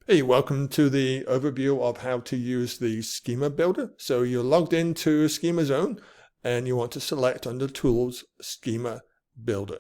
Hey, welcome to the overview of how to use the schema builder. So you're logged into Schema.Zone and you want to select under Tools, Schema Builder.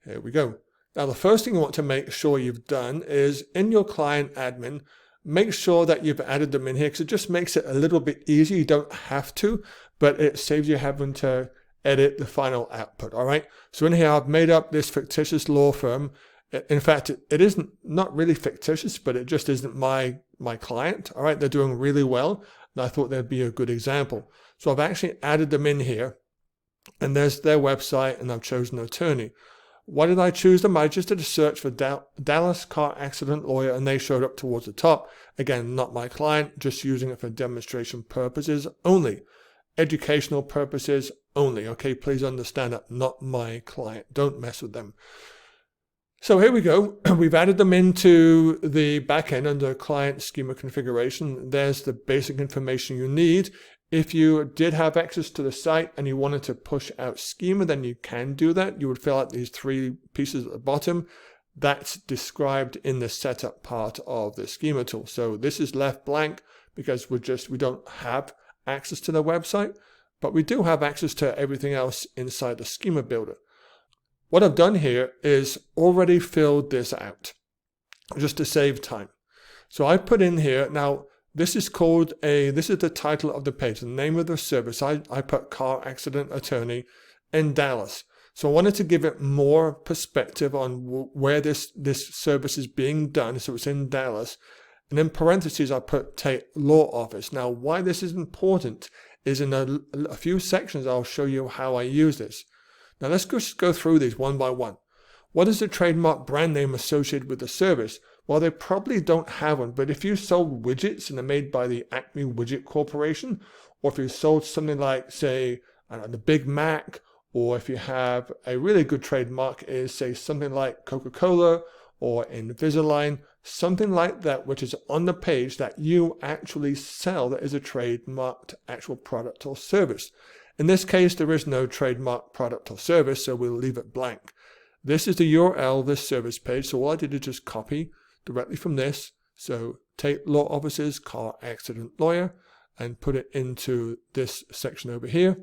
Here we go. Now the first thing you want to make sure you've done is in your client admin, make sure that you've added them in here because it just makes it a little bit easier. You don't have to, but it saves you having to edit the final output. All right. So in here, I've made up this fictitious law firm. In fact, it isn't not really fictitious, but it just isn't my client. All right, they're doing really well, and I thought they'd be a good example. So I've actually added them in here, and there's their website, and I've chosen attorney. Why did I choose them? I just did a search for Dallas car accident lawyer, and they showed up towards the top. Again, not my client, just using it for demonstration purposes only. Educational purposes only. Okay, please understand that, not my client. Don't mess with them. So here we go. We've added them into the backend under client schema configuration. There's the basic information you need. If you did have access to the site and you wanted to push out schema, then you can do that. You would fill out these three pieces at the bottom. That's described in the setup part of the schema tool. So this is left blank because we don't have access to the website, but we do have access to everything else inside the schema builder. What I've done here is already filled this out just to save time. So I put in here, now this is the title of the page, the name of the service. I put car accident attorney in Dallas. So I wanted to give it more perspective on where this service is being done. So it's in Dallas. And in parentheses, I put Tate Law Office. Now, why this is important is in a few sections, I'll show you how I use this. Now let's just go through these one by one. What is the trademark brand name associated with the service? Well, they probably don't have one, but if you sold widgets and they're made by the Acme Widget Corporation, or if you sold something like, say, the Big Mac, or if you have a really good trademark is, say, something like Coca-Cola or Invisalign, something like that, which is on the page that you actually sell that is a trademarked actual product or service. In this case, there is no trademark product or service, so we'll leave it blank. This is the URL of this service page, so all I did is just copy directly from this. So Tate Law Offices, car accident lawyer, and put it into this section over here.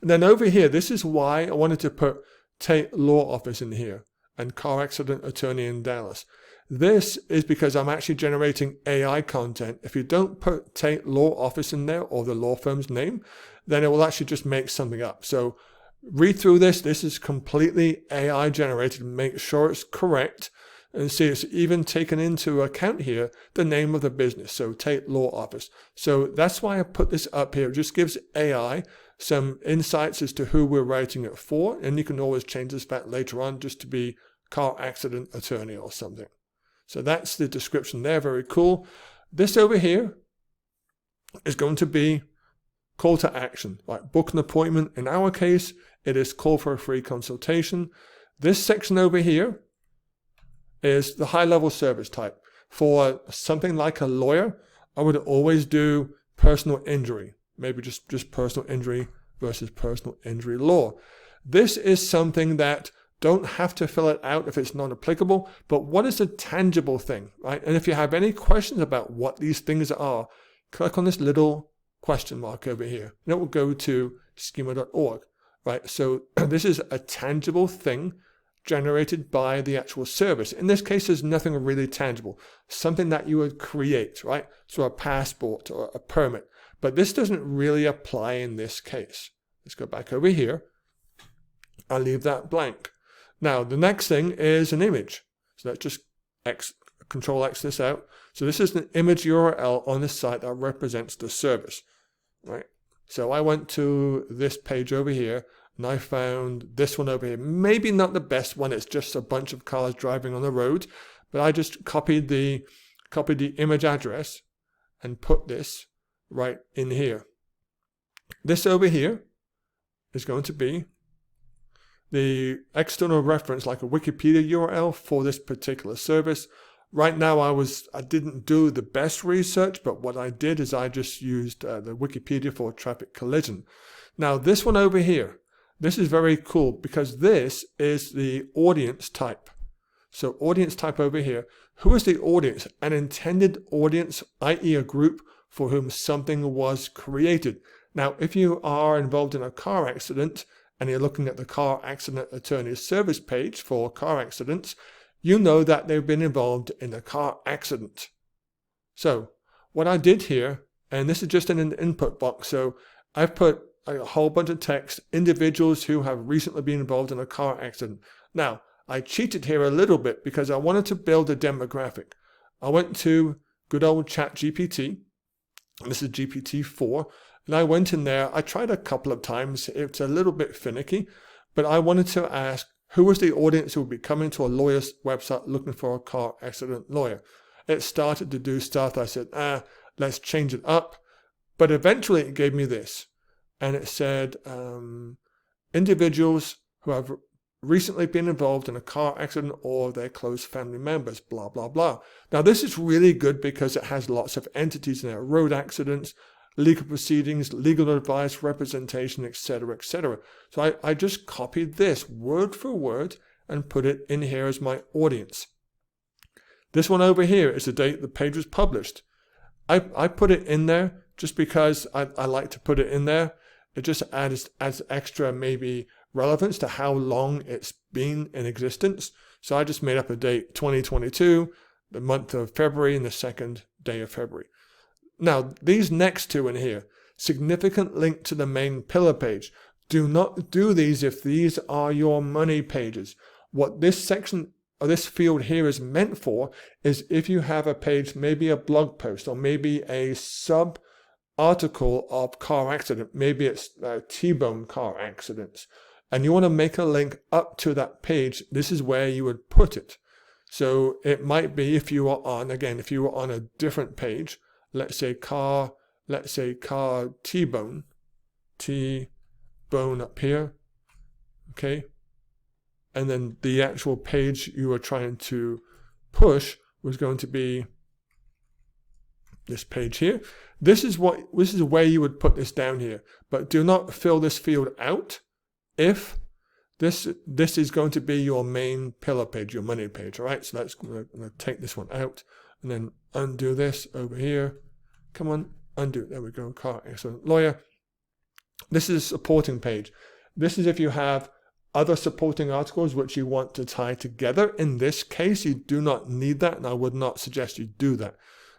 And then over here, this is why I wanted to put Tate Law Office in here and car accident attorney in Dallas. This is because I'm actually generating AI content. If you don't put Tate Law Office in there or the law firm's name, then it will actually just make something up. So read through this. This is completely AI generated. Make sure it's correct. And see, it's even taken into account here the name of the business. So Tate Law Office. So that's why I put this up here. It just gives AI some insights as to who we're writing it for. And you can always change this back later on just to be car accident attorney or something. So that's the description there. Very cool. This over here is going to be call to action, like book an appointment. In our case, it is call for a free consultation. This section over here is the high-level service type. For something like a lawyer, I would always do personal injury, maybe just personal injury versus personal injury law. This is something that don't have to fill it out if it's not applicable, but what is a tangible thing, right? And if you have any questions about what these things are, click on this little question mark over here, and it will go to schema.org, right? So this is a tangible thing generated by the actual service. In this case, there's nothing really tangible, something that you would create, right? So a passport or a permit, but this doesn't really apply in this case. Let's go back over here. I'll leave that blank. Now, the next thing is an image. So let's just Control X this out. So this is an image URL on the site that represents the service, right? So I went to this page over here and I found this one over here. Maybe not the best one. It's just a bunch of cars driving on the road, but I just copied the image address and put this right in here. This over here is going to be the external reference, like a Wikipedia URL for this particular service. Right now, I didn't do the best research, but what I did is I just used the Wikipedia for traffic collision. Now, this one over here, this is very cool because this is the audience type. So audience type over here. Who is the audience? An intended audience, i.e. a group for whom something was created. Now, if you are involved in a car accident and you're looking at the car accident attorney's service page for car accidents, you know that they've been involved in a car accident. So what I did here, and this is just in an input box, so I've put a whole bunch of text, individuals who have recently been involved in a car accident. Now, I cheated here a little bit because I wanted to build a demographic. I went to good old ChatGPT, and this is GPT-4, and I went in there. I tried a couple of times. It's a little bit finicky, but I wanted to ask who was the audience who would be coming to a lawyer's website looking for a car accident lawyer. It started to do stuff. I said, let's change it up. But eventually it gave me this. And it said, individuals who have recently been involved in a car accident or their close family members, blah, blah, blah. Now, this is really good because it has lots of entities in there. Road accidents, legal proceedings, legal advice, representation, etc., etc. So I just copied this word for word and put it in here as my audience. This one over here is the date the page was published. I put it in there just because I like to put it in there. It just adds extra maybe relevance to how long it's been in existence. So I just made up a date, 2022, the month of February, and the second day of February. Now, these next two in here, significant link to the main pillar page. Do not do these if these are your money pages. What this section or this field here is meant for is if you have a page, maybe a blog post or maybe a sub article of car accident, maybe it's T-bone car accidents, and you want to make a link up to that page, this is where you would put it. So it might be if you are on, again, if you were on a different page, let's say car T-bone up here, okay? And then the actual page you were trying to push was going to be this page here. This is where you would put this down here, but do not fill this field out if this is going to be your main pillar page, your money page. All right, so I'm going to take this one out and then undo this over here. Come on, undo. There we go. Car accident lawyer. This is a supporting page. This is if you have other supporting articles which you want to tie together. In this case, you do not need that, and I would not suggest you do that.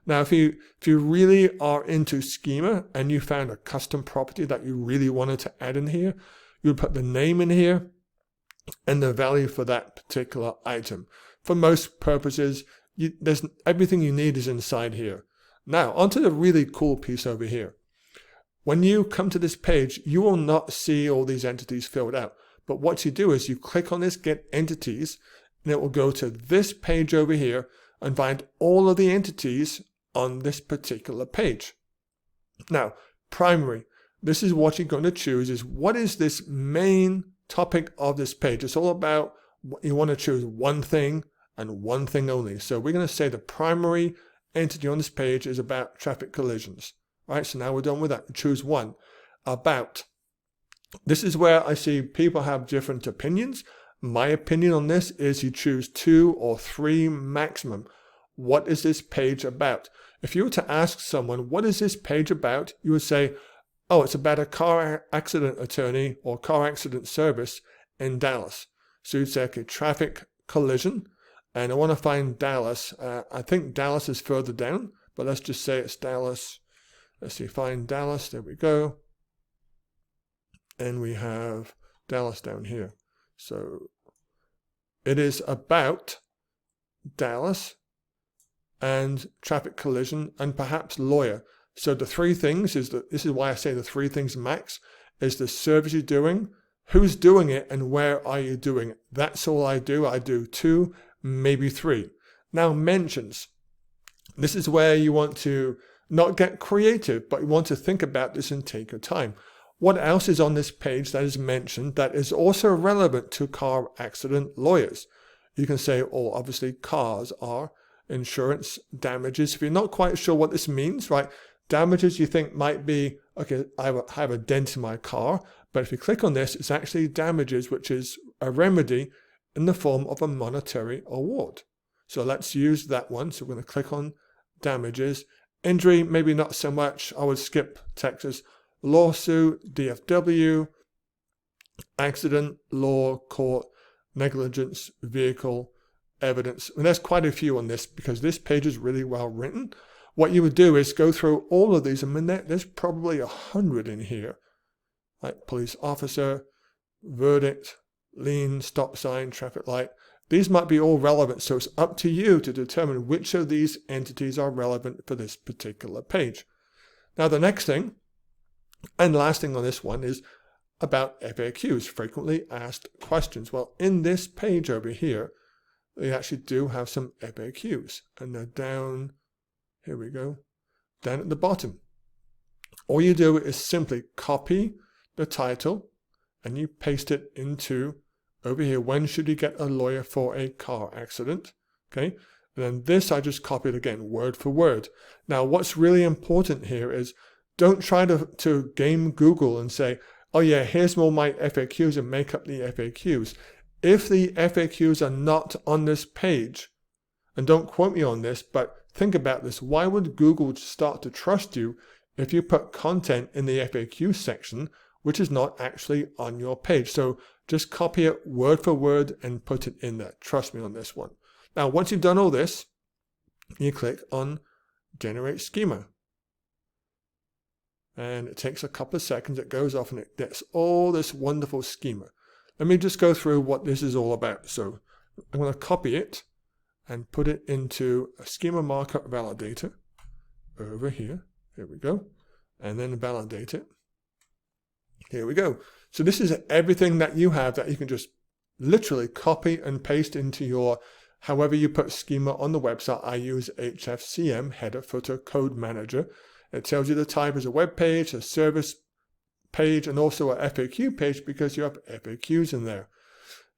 Now, if you really are into Schema and you found a custom property that you really wanted to add in here, you would put the name in here and the value for that particular item. For most purposes, there's everything you need is inside here. Now, onto the really cool piece over here. When you come to this page, you will not see all these entities filled out. But what you do is you click on this Get Entities, and it will go to this page over here and find all of the entities on this particular page. Now, primary, this is what you're going to choose, is what is this main topic of this page. It's all about, you want to choose one thing and one thing only. So we're going to say the primary entity on this page is about traffic collisions. All right, so now we're done with that. Choose one. About. This is where I see people have different opinions. My opinion on this is you choose 2 or 3 maximum. What is this page about? If you were to ask someone, what is this page about? You would say, oh, it's about a car accident attorney or car accident service in Dallas. So you'd say, okay, traffic collision. And I want to find Dallas. I think Dallas is further down, but let's just say it's Dallas. Let's see, find Dallas. There we go. And we have Dallas down here. So it is about Dallas and traffic collision and perhaps lawyer. So the 3 things is that this is why I say the 3 things max is the service you're doing, who's doing it, and where are you doing it. That's all I do. I do 2, maybe 3. Now mentions. This is where you want to not get creative, but you want to think about this and take your time. What else is on this page that is mentioned that is also relevant to car accident lawyers? You can say, oh, obviously cars are insurance, damages. If you're not quite sure what this means, right? Damages you think might be, okay, I have a dent in my car, but if you click on this, it's actually damages, which is a remedy in the form of a monetary award. So let's use that one. So we're going to click on damages. Injury, maybe not so much. I would skip Texas. Lawsuit, DFW, accident, law, court, negligence, vehicle, evidence. And there's quite a few on this because this page is really well written. What you would do is go through all of these. I mean, there's probably 100 in here, like police officer, verdict, lien, stop sign, traffic light. These might be all relevant, so it's up to you to determine which of these entities are relevant for this particular page. Now, the next thing and last thing on this one is about FAQs, frequently asked questions. Well, in this page over here, they actually do have some FAQs, and they're down, here we go, down at the bottom. All you do is simply copy the title and you paste it into over here. When should you get a lawyer for a car accident? Okay, and then this I just copied again, word for word. Now, what's really important here is don't try to game Google and say, oh yeah, here's all my FAQs and make up the FAQs. If the FAQs are not on this page, and don't quote me on this, but think about this. Why would Google start to trust you if you put content in the FAQ section which is not actually on your page? So just copy it word for word and put it in there. Trust me on this one. Now, once you've done all this, you click on Generate Schema. And it takes a couple of seconds. It goes off and it gets all this wonderful schema. Let me just go through what this is all about. So I'm going to copy it and put it into a schema markup validator over here. Here we go. And then validate it. Here we go. So this is everything that you have that you can just literally copy and paste into your, however you put schema on the website. I use HFCM, Header Footer Code Manager. It tells you the type as a web page, a service page, and also a FAQ page because you have FAQs in there.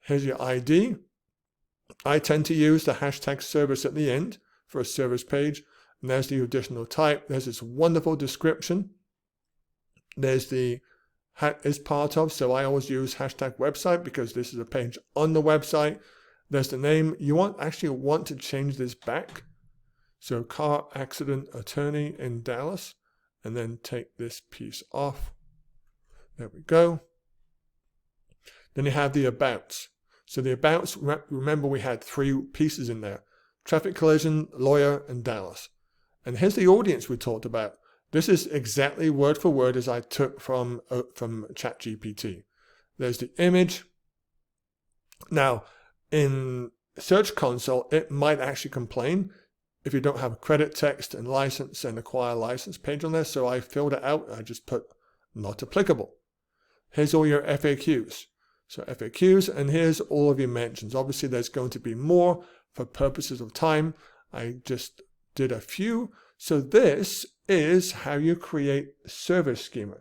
Here's your ID. I tend to use the hashtag service at the end for a service page. And there's the additional type. There's this wonderful description. There's the is part of, so I always use hashtag website because this is a page on the website. There's the name. You actually want to change this back. So car accident attorney in Dallas, and then take this piece off. There we go. Then you have the abouts. So the abouts, remember we had 3 pieces in there. Traffic collision, lawyer, and Dallas. And here's the audience we talked about. This is exactly word for word as I took from ChatGPT. There's the image. Now, in Search Console, it might actually complain if you don't have a credit text and license and acquire license page on there. So I filled it out. I just put not applicable. Here's all your FAQs. So FAQs, and here's all of your mentions. Obviously, there's going to be more for purposes of time. I just did a few. So this is how you create service schema.